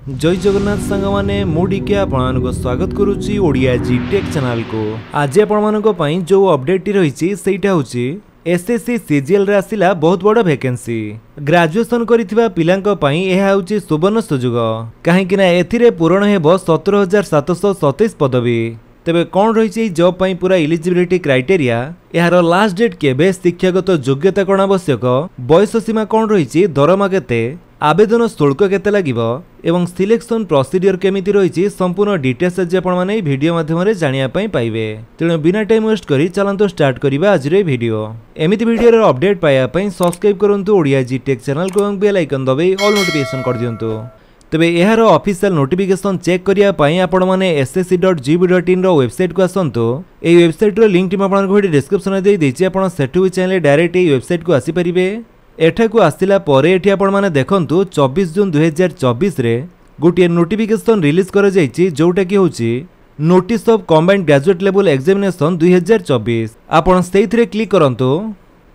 जय जगन्नाथ सांग माने मुडिके आपन को स्वागत करूची ओडिया जी टेक चैनल को। आज आपन मन को पई जो अपडेट रही सेटा होची एसएससी सीजीएल रे आसिला बहुत बड़ वैकेंसी। ग्रेजुएशन करिथिबा पिलांक पई एहा होची सुवर्ण सुजोग काहे कि ना एथिरे पूर्ण हेबो 17727 पदवी। तेबे कौन रही जॉब पई पूरा एलिजिबिलिटी क्राइटेरिया, यार लास्ट डेट केबे, शिक्षागत योग्यता कौन आवश्यक, बयस सीमा कौन रही, दरमा केते, आवेदन शुल्क केते लागिबो एवं सिलेक्शन प्रोसीडियर केमिति रही संपूर्ण डिटेल्स आज आपण माने वीडियो माध्यम रे जानिया पई पाइबे। तेणु बिना टाइम वेस्ट करी चलंतो स्टार्ट करिबा आज रे वीडियो। एमिति वीडियो रे अपडेट पाया पई सब्सक्राइब करंतु ओडिया जी टेक चैनल को एवं बेल आइकन दबे ऑल नोटिफिकेशन कर दियंतु। तेबे एहार ऑफिशियल नोटिफिकेशन चेक करिया पई आपण माने ssc.gov.in रो वेबसाइट को आसंतु। एई वेबसाइट रो लिंक टी आपण को वीडियो डिस्क्रिप्शन रे दे देछि, आपण सेठु चैनल डायरेक्ट एई वेबसाइट को आसी परिबे। एठा को आसिला परे एठी आपण माने देखंतु 24 जून 2024 रे गोटे नोटिफिकेशन रिलीज कर जाइछि, जोटा कि होछि notice of combined graduate level examination 2024। आपण सेइथरे क्लिक करंतु,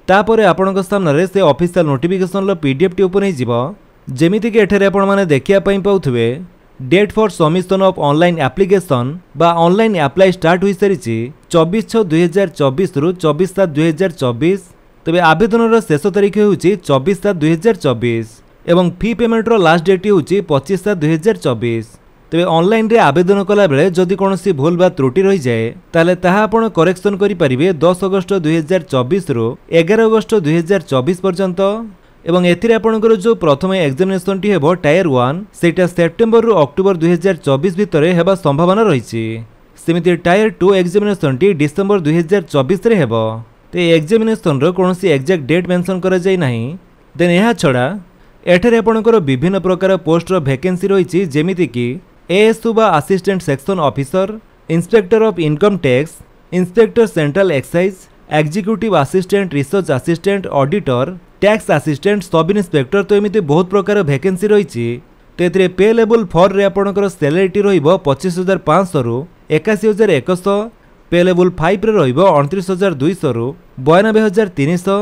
तापरे आपणक सामने से ऑफिशियल नोटिफिकेशन लो पीडीएफ टी ओपन हिजिबो। जेमिति कि एठारे आपण माने देखिया पई पाउथबे date for submission of online application बा ऑनलाइन अप्लाई स्टार्ट होई सारिछि 24/6/2024 रु 24/7/2024। तबे आवेदन शेष तारीख होउछि 24/7/2024 एवं फी पेमेंट रो लास्ट डेट होउछि 25/7/2024। तबे ऑनलाइन रे आवेदन कला बेले जदि कोनोसी भूल बा त्रुटि रही जाए ताले ताहा आपण करेक्शन करि परिबे 10 अगस्त 2024 रु 11 अगस्त 2024 पर्यंत। एवं एथिरे आपणकर जो प्रथम एग्जामिनेशन टी हेबो टायर 1 सेटा सेप्टेम्बर रु अक्टोबर 2024 भितरे हेबा संभावना रहिछि। सेमिति टायर 2 एग्जामिनेशन टी डिसेंबर 2024 रे हेबो। ते एग्जामिनेशन रो कोनोसी एग्जैक्ट डेट मेंशन करा जाय नाही। देन एहा छडा एठारे आपणकर विभिन्न प्रकार पोस्ट रो वैकेंसी रहिछि, जेमिति कि एएसयू बा assistant section officer, inspector of income tax, inspector central excise, executive assistant, research assistant, auditor, tax assistant, sub inspector. तो एमिति बहुत प्रकार वैकेंसी रहिछि। तेथरे पे लेवल 4 रे आपणकर सैलरी रहिबो 25500 रु 81100, पे लेवल 5 रे रहिबो 29200 रु 92300,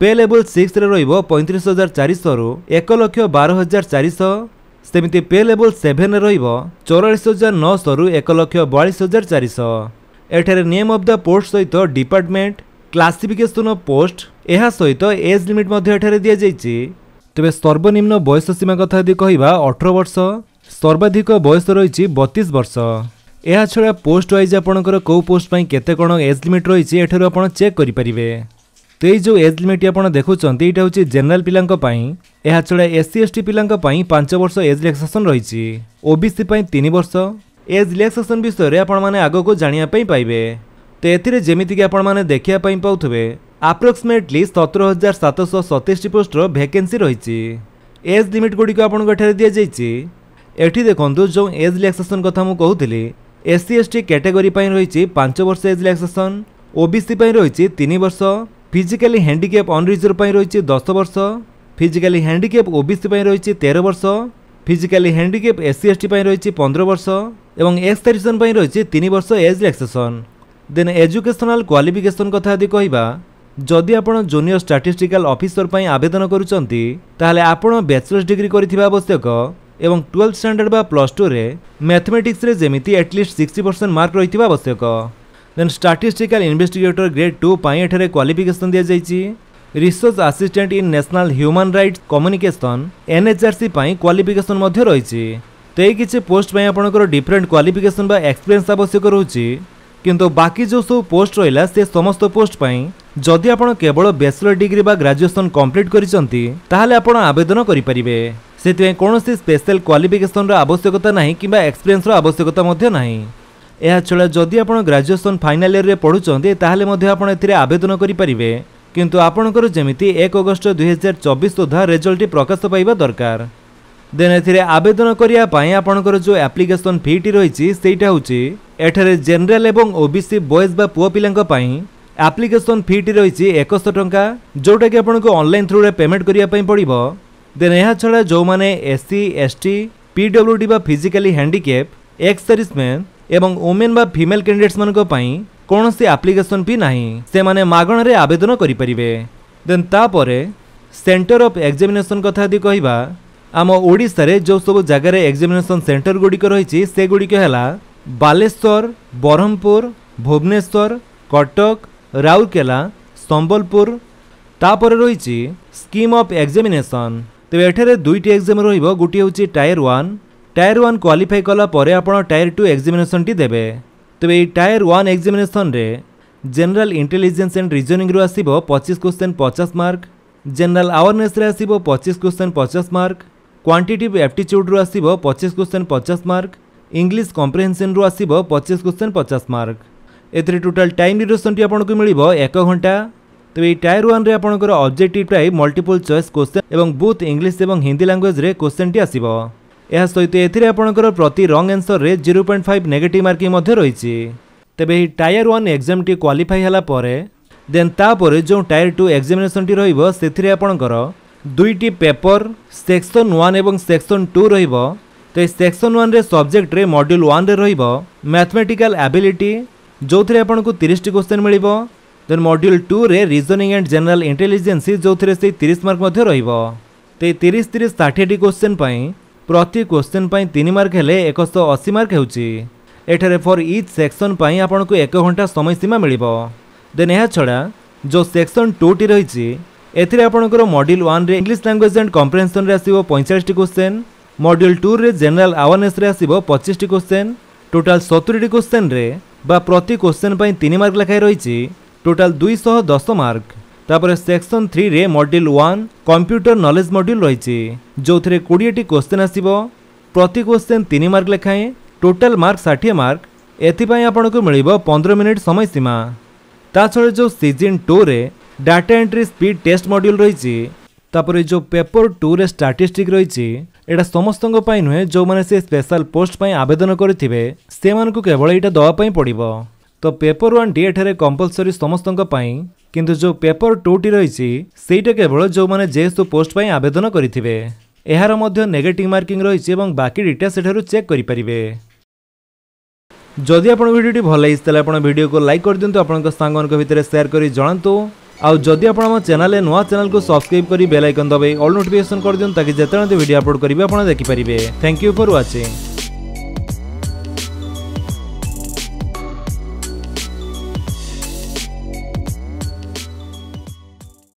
पे लेवल 6 रे रहिबो 35400 रु 112400। सेमिति पे लेवल 7 रे रहिबो 44900 रु 142400। एठारे नेम ऑफ द पोस्ट सहित डिपार्टमेंट, क्लासिफिकेशन ऑफ पोस्ट, एहा सहित एज लिमिट मध्ये एठारे दिया जाइछि। तबे सर्वनिम्न बयस सीमा कथा यदि कहिबा 18 वर्ष, सर्वाधिक बयस रहिछि 32 वर्ष। एहा छडा पोस्ट वाइज आपणकर को पोस्ट पई केते कोन एज लिमिट रहिछि एठारे आपण चेक करि परिबे। ते जो एज लिमिट आपण देखुचंती एटा होछि जनरल पिलांक पई। एहा छडा एससी एसटी पिलांक पई 5 वर्ष एज रिलैक्सेशन रहिछि। ओबीसी पई 3 वर्ष। एज रिलैक्सेशन विषय रे आपण माने आगो को जानिया पई पाइबे। ते एथिरे जेमिति कि आपण माने देखिया पई पाउथबे अप्रोक्सीमेटली 17727 पोस्ट रो वैकेंसी रहिछि। एज लिमिट गुडी को आपण गठारे दिया जाइछि। एठी देखंतु जो एज रिलैक्सेशन कथा मु कहउथिली, एससी एसटी कैटेगरी पई रहिछि 5 वर्ष एज रिलैक्सेशन, ओबीसी पई रहिछि 3 वर्ष, फिजिकली हैंडीकैप अनरिजर्व पई रहिछि 10 वर्ष, फिजिकली हैंडीकैप ओबीसी पई रहिछि 13 वर्ष, फिजिकली हैंडीकैप एससी एसटी पई रहिछि 15 वर्ष एवं एक्स सर्विसमैन पई रहिछि 3 वर्ष age relaxation. Then educational qualification कथा यदि कहिबा, जदि आपण जूनियर स्टैटिस्टिकल ऑफिसर पई आवेदन करूचंती ताले आपण बैचलर्स डिग्री करिथिबा आवश्यक एवं 12th स्टैंडर्ड बा +2 रे मैथमेटिक्स रे जेमिति एटलीस्ट 60% मार्क रहिथिबा आवश्यक। देन स्टैटिस्टिकल इन्वेस्टिगेटर ग्रेड 2 पई एठारे क्वालिफिकेशन दिया जाइछि। Research assistant in national human rights communication NHRC पई क्वालिफिकेशन मध्ये रहिछि। तेई किछि पोस्ट पई आपणकर डिफरेंट क्वालिफिकेशन बा एक्सपीरियंस आवश्यक रहउछि, किंतु बाकी जो सब पोस्ट रहिला से समस्त पोस्ट पई जदि आपण केवल बैचलर डिग्री बा ग्रेजुएशन कंप्लीट करिसंती ताहाले आपण आवेदन करि परिबे। सेति कोनोसी स्पेशल क्वालिफिकेशन रो आवश्यकता नाही किबा एक्सपीरियंस रो आवश्यकता मध्ये नाही। एहा छडा जदि आपण ग्रेजुएशन फाइनल ईयर रे पढुचंती ताहाले मध्ये आपण एथिरे आवेदन करि परिबे, किंतु आपणकर जेमिति 1 अगस्त 2024 सुधा रिजल्ट प्रकाश पाइबा दरकार। देन एथिरे आवेदन करिया पई आपणकर जो एप्लीकेशन फी टी रहिछि सेटा होछि एठारे जनरल एवं ओबीसी बॉयज बा पुओ पिलांक पई एप्लीकेशन फी टी रहिछि 100 टंका, जोटा कि आपनको ऑनलाइन थ्रू रे पेमेंट करिया पई पड़िबो। देन एहा छडा जो माने एससी एसटी पीडब्ल्यूडी बा फिजिकली हैंडीकैप, एक्स सर्विसमैन एवं वुमेन बा फीमेल कैंडिडेट्स मानको पई कोनोसी एप्लीकेशन फी नाही, से माने मागण रे आवेदन करि परिबे। देन तापरे सेंटर ऑफ एग्जामिनेशन कथा यदि कहिबा, आम ओडिशा रे जो सब जगार एग्जामिनेशन सेंटर गुड़िक रही से गुड़िक है बालेश्वर, ब्रह्मपुर, भुवनेश्वर, कटक, राउरकेला, संबलपुर। तापर रही स्कीम ऑफ एग्जामिनेशन। तेज एठारे दुईटी एग्जाम रहिबो, गोटे होची टायर 1। टायर 1 क्वालिफाई कला परे आपण टायर 2 एग्जामिनेशन टी देबे। तेज ये टायर 1 एग्जामिनेशन रे जनरल इंटेलिजेंस एंड रीजनिंग रो आसीबो 25 क्वेश्चन 50 मार्क, जनरल अवेयरनेस रे आसीबो 25 क्वेश्चन 50 मार्क, क्वांटिटेटिव एप्टीट्यूड रो आसीबो 25 क्वेश्चन 50 मार्क, इंग्लिश कॉम्प्रिहेंशन रो आसीबो 25 क्वेश्चन 50 मार्क। एथरे टोटल टाइम ड्यूरेशन टी आपनको मिलिबो 1 घंटा। तो ये टायर 1 रे आपनकर objective type multiple choice question एवं बोथ इंग्लिश एवं हिंदी लैंग्वेज रे क्वेश्चन टी आसीबो। यह सहित एथिरे आपनकर प्रति रॉन्ग आंसर रे 0.5 नेगेटिव मार्किंग मध्ये रहिछि। तेबे ही टायर 1 एग्जाम टी क्वालिफाई हला परे देन तापर जो टायर 2 एग्जामिनेशन टी रहिबो सेथिरे आपनकर दुईटी पेपर सेक्शन 1 एवं सेक्शन 2 रहिबो। तो सेक्शन 1 रे सब्जेक्ट रे मॉड्यूल 1 रे रहिबो मैथमेटिकल एबिलिटी जो थरे आपनको 30 टी क्वेश्चन मिलिबो। देन मॉड्यूल 2 रे रीजनिंग एंड जनरल इंटेलिजेंस जो थरे से 30 मार्क मध्ये रहिबो। ते 30 30 60 टी क्वेश्चन पई प्रति क्वेश्चन पई 3 मार्क हेले 180 मार्क हेउची। एठारे फॉर ईच सेक्शन पई आपनको 1 घंटा समय सीमा मिलिबो। देन यह छड़ा जो सेक्शन 2 टी रहिछि एथिरे आपनकर मॉड्यूल 1 रे इंग्लिश लैंग्वेज एंड कॉम्प्रिहेंशन रे आसीबो 45 टी क्वेश्चन, मॉड्यूल 2 रे जनरल अवेयरनेस रे आसीबो 25 T question, total 70 T question रे बा प्रति क्वेश्चन पई 3 मार्क लखाय रहिछि, टोटल 210 मार्क। तापर सेक्शन 3 रे मॉड्यूल 1 कंप्यूटर नॉलेज मॉड्यूल रहिछि जो थरे 20 टी क्वेश्चन आसीबो, प्रति क्वेश्चन 3 मार्क लखाय, टोटल मार्क 60 मार्क। एथि पई आपनको मिलिबो 15 मिनिट समय सीमा। ता छळे जो सीजन 2 रे data entry speed test module रहिछि, तापर जो पेपर 2 रे स्टैटिस्टिक रहिछि एटा समस्तंग पई नुहे जो माने से स्पेशल पोस्ट पई आवेदन करथिबे से मानकु केवल एटा दवा पई पड़िबो। तो पेपर 1 टी एठारे कंपलसरी समस्तंग पई, किंतु जो पेपर 2 टी रहिछि सेटा केवल जो माने जेसु पोस्ट पई आवेदन करथिबे। एहार मध्य नेगेटिव मार्किंग रहिछि एवं बाकी डिटेल सेठारु चेक करि परिबे। जदि आपण वीडियोटी भल लागिस तले आपण वीडियो को लाइक कर दियंतु, आपनक सांगनक भितर शेयर करि जणांतु। आउ जदि आपण हम चैनल नुआ चैनल को सब्सक्राइब करी बेल आइकन दबाई ऑल नोटिफिकेशन कर दियंतु ताकि जेतने वीडियो अपलोड करिवे आपण देखि परिबे। Thank you for watching.